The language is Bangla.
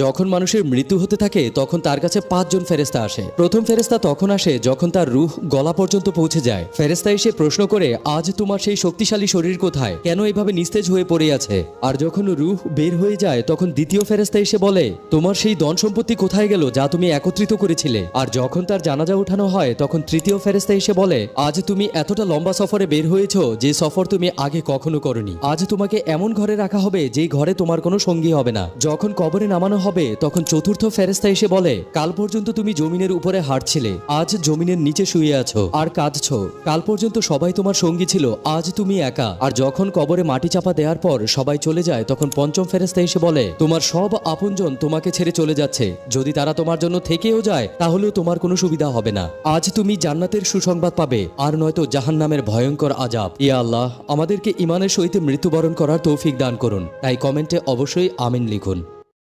যখন মানুষের মৃত্যু হতে থাকে তখন তার কাছে 5 জন ফেরেশতা আসে। প্রথম ফেরেশতা তখন আসে যখন তার রূহ গলা পর্যন্ত পৌঁছে যায়। ফেরেশতা এসে প্রশ্ন করে, আজ তোমার সেই শক্তিশালী শরীর কোথায়, কেন এভাবে নিস্তেজ হয়ে পড়ে আছে? আর যখন রূহ বের হয়ে যায় তখন দ্বিতীয় ফেরেশতা এসে বলে, তোমার সেই ধন সম্পত্তি কোথায় গেল যা তুমি একত্রিত করেছিলে? আর যখন তার জানাজা উঠানো হয় তখন তৃতীয় ফেরেশতা এসে বলে, আজ তুমি এতটা লম্বা সফরে বের হয়েছো যে সফর তুমি আগে কখনো করনি। আজ তোমাকে এমন ঘরে রাখা হবে যেই ঘরে তোমার কোনো সঙ্গী হবে না। যখন কবরে নামানো হবে তখন চতুর্থ ফেরেশতা এসে বলে, কাল পর্যন্ত তুমি জমিনের উপরে হাঁটছিলে, আজ জমিনের নিচে শুয়ে আছো আর কাঁদছো। কাল পর্যন্ত সবাই তোমার সঙ্গী ছিল, আজ তুমি একা। আর যখন কবরে মাটি চাপা দেওয়ার পর সবাই চলে যায় তখন পঞ্চম ফেরেশতা এসে বলে, তোমার সব আপনজন তোমাকে ছেড়ে চলে যাচ্ছে, যদি তারা তোমার জন্য থেকেও যায় তাহলেও তোমার কোনো সুবিধা হবে না। আজ তুমি জান্নাতের সুসংবাদ পাবে আর নয়তো জাহান্নামের ভয়ঙ্কর আযাব। ইয়া আল্লাহ, আমাদেরকে ঈমানের সহিত মৃত্যুবরণ করার তৌফিক দান করুন। তাই কমেন্টে অবশ্যই আমিন লিখুন।